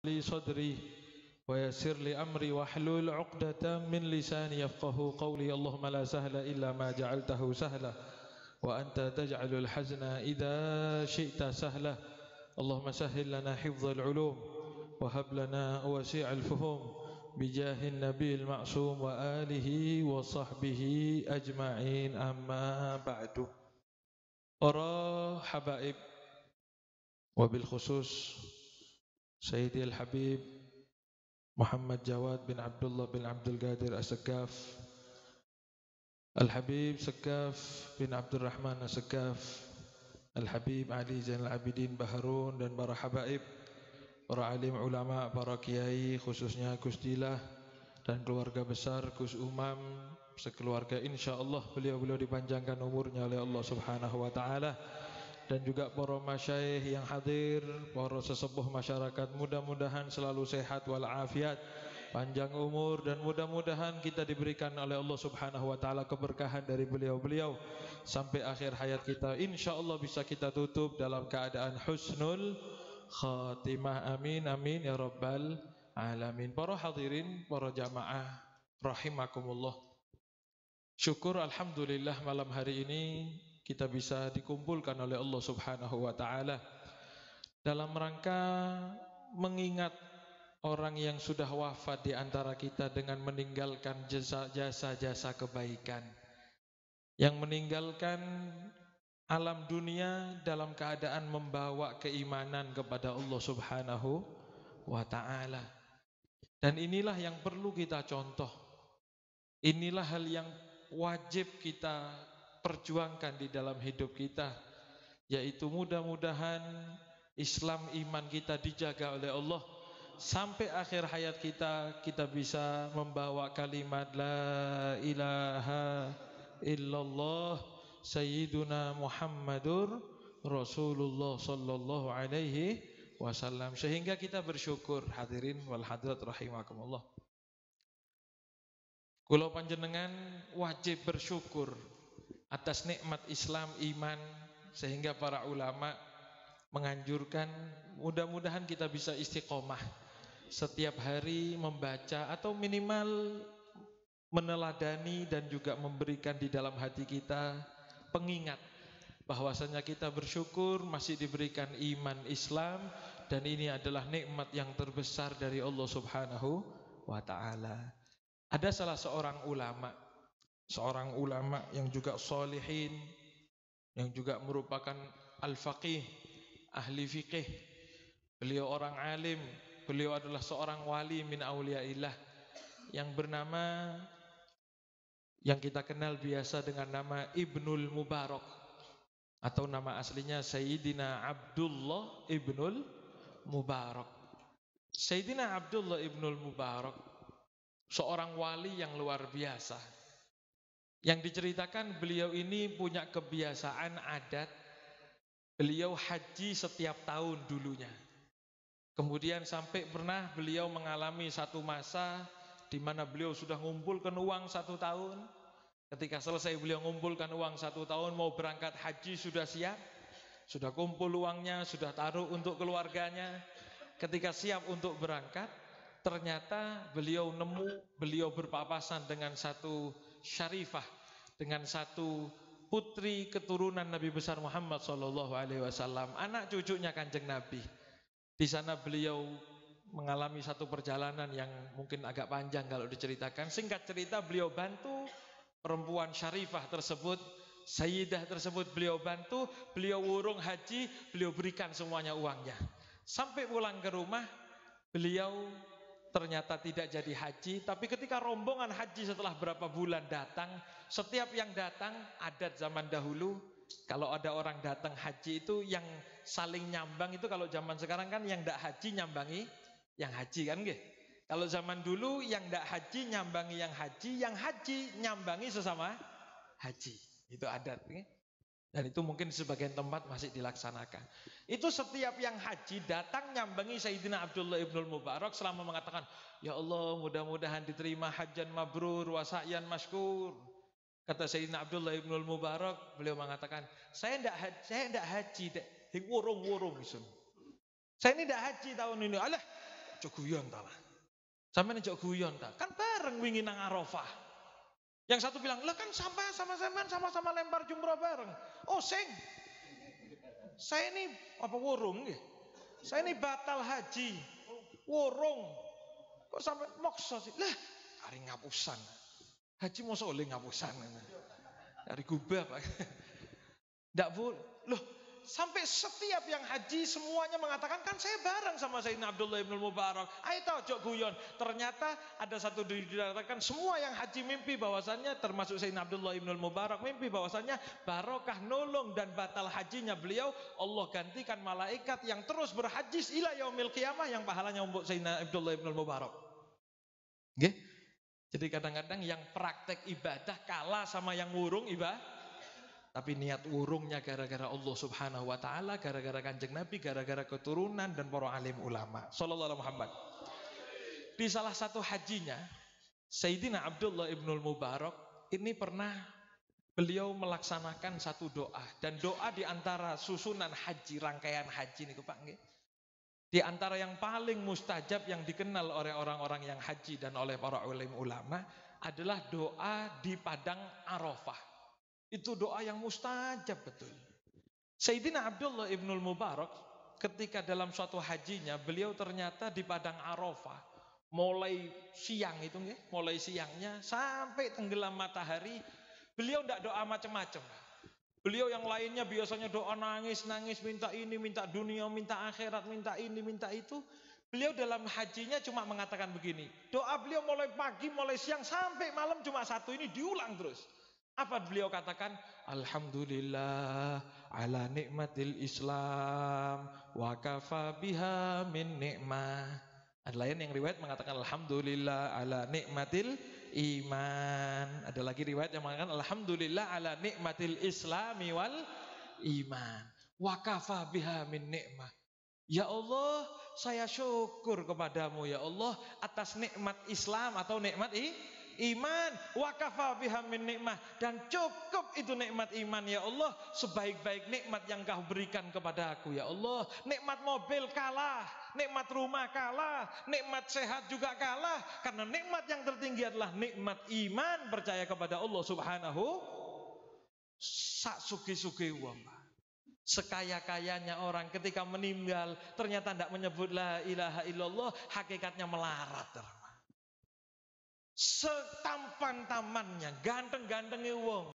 لي صدري ويسر لي أمري واحلل عقدة من لساني يفقه قولي. اللهم لا سهل إلا ما جعلته سهلا وأنت تجعل الحزن إذا شئت سهلا. اللهم سهل لنا حفظ العلوم وهب لنا وسيع الفهوم بجاه النبي المعصوم وآله وصحبه أجمعين. أما بعد. Para habaib, wabil khusus Sayyidil Habib Muhammad Jawad bin Abdullah bin Abdul Qadir As-Saqqaf, Al-Habib Saqqaf bin Abdul Rahman As-Saqqaf, Al-Habib Ali Zainal Abidin Baharun, dan para habaib, para alim ulama, para kiai, khususnya Gus Dilah dan keluarga besar Gus Umam sekeluarga, insyaallah beliau-beliau dipanjangkan umurnya oleh Allah Subhanahu wa taala, dan juga para masyayikh yang hadir, para sesepuh masyarakat, mudah-mudahan selalu sehat walafiat, panjang umur, dan mudah-mudahan kita diberikan oleh Allah Subhanahu wa taala keberkahan dari beliau-beliau sampai akhir hayat kita. Insyaallah bisa kita tutup dalam keadaan husnul khatimah. Amin amin ya rabbal alamin. Para hadirin, para jamaah rahimakumullah. Syukur alhamdulillah malam hari ini kita bisa dikumpulkan oleh Allah Subhanahu wa taala dalam rangka mengingat orang yang sudah wafat di antara kita dengan meninggalkan jasa-jasa kebaikan, yang meninggalkan alam dunia dalam keadaan membawa keimanan kepada Allah Subhanahu wa taala. Dan inilah yang perlu kita contoh. Inilah hal yang wajib kita perjuangkan di dalam hidup kita, yaitu mudah-mudahan Islam iman kita dijaga oleh Allah sampai akhir hayat kita bisa membawa kalimat la ilaha illallah sayyiduna Muhammadur Rasulullah sallallahu alaihi wasallam, sehingga kita bersyukur. Hadirin wal hadirat rahimakumullah, kula panjenengan wajib bersyukur atas nikmat Islam iman, sehingga para ulama menganjurkan mudah-mudahan kita bisa istiqomah setiap hari membaca atau minimal meneladani dan juga memberikan di dalam hati kita pengingat bahwasanya kita bersyukur masih diberikan iman Islam, dan ini adalah nikmat yang terbesar dari Allah Subhanahu wa taala. Ada salah seorang ulama yang juga solihin, yang juga merupakan al-faqih, ahli fikih. Beliau orang alim, beliau adalah seorang wali min auliyaillah yang bernama, yang kita kenal biasa dengan nama Ibnul Mubarak, atau nama aslinya Sayyidina Abdullah Ibnul Mubarak. Sayyidina Abdullah Ibnul Mubarak seorang wali yang luar biasa. Yang diceritakan, beliau ini punya kebiasaan adat, beliau haji setiap tahun dulunya. Kemudian sampai pernah beliau mengalami satu masa di mana beliau sudah ngumpulkan uang 1 tahun. Ketika selesai beliau ngumpulkan uang 1 tahun, mau berangkat haji sudah siap, sudah kumpul uangnya, sudah taruh untuk keluarganya. Ketika siap untuk berangkat, ternyata beliau berpapasan dengan satu syarifah, dengan satu putri keturunan Nabi besar Muhammad SAW, anak cucunya Kanjeng Nabi. Di sana beliau mengalami satu perjalanan yang mungkin agak panjang kalau diceritakan. Singkat cerita, beliau bantu perempuan syarifah tersebut, sayyidah tersebut, beliau bantu, beliau urung haji, beliau berikan semuanya uangnya. Sampai pulang ke rumah, beliau ternyata tidak jadi haji. Tapi ketika rombongan haji setelah berapa bulan datang, setiap yang datang, adat zaman dahulu, kalau ada orang datang haji itu yang saling nyambang itu, kalau zaman sekarang kan yang tidak haji nyambangi yang haji kan nggih. Kalau zaman dulu yang tidak haji nyambangi yang haji nyambangi sesama haji. Itu adat nggih. Dan itu mungkin sebagian tempat masih dilaksanakan. Itu setiap yang haji datang nyambangi Sayyidina Abdullah Ibnul Mubarak selama mengatakan, ya Allah mudah-mudahan diterima hajjan mabrur wa sa'yan masykur. Kata Sayyidina Abdullah Ibnul Mubarak, beliau mengatakan, saya tidak haji, wurung-wurung. Saya ini tidak haji tahun ini. Alah, aja guyon ta lah. Sampeyan aja guyon ta. Kan bareng wingi nang Arafah. Yang satu bilang, "Lah kan sama-sama lempar jumroh bareng." Oh, saya ini apa wurung nggih? Saya ini batal haji. Wurung. Kok sampai mokso sih? Lah, hari ngapusan. Haji mosok oleh ngapusan. Dari gubah Pak. Ndak boleh. Loh, sampai setiap yang haji semuanya mengatakan, kan saya bareng sama Sayyidina Abdullah ibn Mubarak. Ayo tahu jok guyon. Ternyata ada satu dikatakan semua yang haji mimpi bahwasannya, termasuk Sayyidina Abdullah ibn Mubarak mimpi bahwasannya barokah nolong dan batal hajinya beliau, Allah gantikan malaikat yang terus berhaji ila yaumil qiyamah yang pahalanya untuk Sayyidina Abdullah ibn Mubarak. Oke? Jadi kadang-kadang yang praktek ibadah kalah sama yang wurung ibadah. Tapi niat wurungnya gara-gara Allah Subhanahu wa taala, gara-gara Kanjeng Nabi, gara-gara keturunan dan para alim ulama. Sallallahu alaihi Muhammad. Di salah satu hajinya, Sayyidina Abdullah ibnul Mubarak ini pernah beliau melaksanakan satu doa, dan doa di antara susunan haji, rangkaian haji niku Pak nggih. Di antara yang paling mustajab yang dikenal oleh orang-orang yang haji dan oleh para alim ulama adalah doa di padang Arafah. Itu doa yang mustajab betul. Sayyidina Abdullah ibnul Mubarak ketika dalam suatu hajinya, beliau ternyata di padang Arafah mulai siang itu nggih, mulai siangnya sampai tenggelam matahari, beliau tidak doa macam-macam. Beliau yang lainnya biasanya doa nangis-nangis, minta ini, minta dunia, minta akhirat, minta ini, minta itu. Beliau dalam hajinya cuma mengatakan begini. Doa beliau mulai pagi, mulai siang sampai malam cuma satu, ini diulang terus. Apa beliau katakan? Alhamdulillah ala nikmatil Islam wa kafa biha min nikmah. Ada lain yang riwayat mengatakan alhamdulillah ala nikmatil iman. Ada lagi riwayat yang mengatakan alhamdulillah ala nikmatil islami wal iman. Wa kafa biha min nikmah. Ya Allah, saya syukur kepadamu ya Allah atas nikmat Islam atau nikmat iman. Wa kafa biha min nikmah, dan cukup itu nikmat iman ya Allah, sebaik-baik nikmat yang Kau berikan kepada aku ya Allah. Nikmat mobil kalah, nikmat rumah kalah, nikmat sehat juga kalah, karena nikmat yang tertinggi adalah nikmat iman, percaya kepada Allah Subhanahu. Sak sugi-sugi wong, sekaya-kayanya orang ketika meninggal ternyata tidak menyebut la ilaha illallah, hakikatnya melarat. Setampan-tamannya, ganteng-gantengnya wong,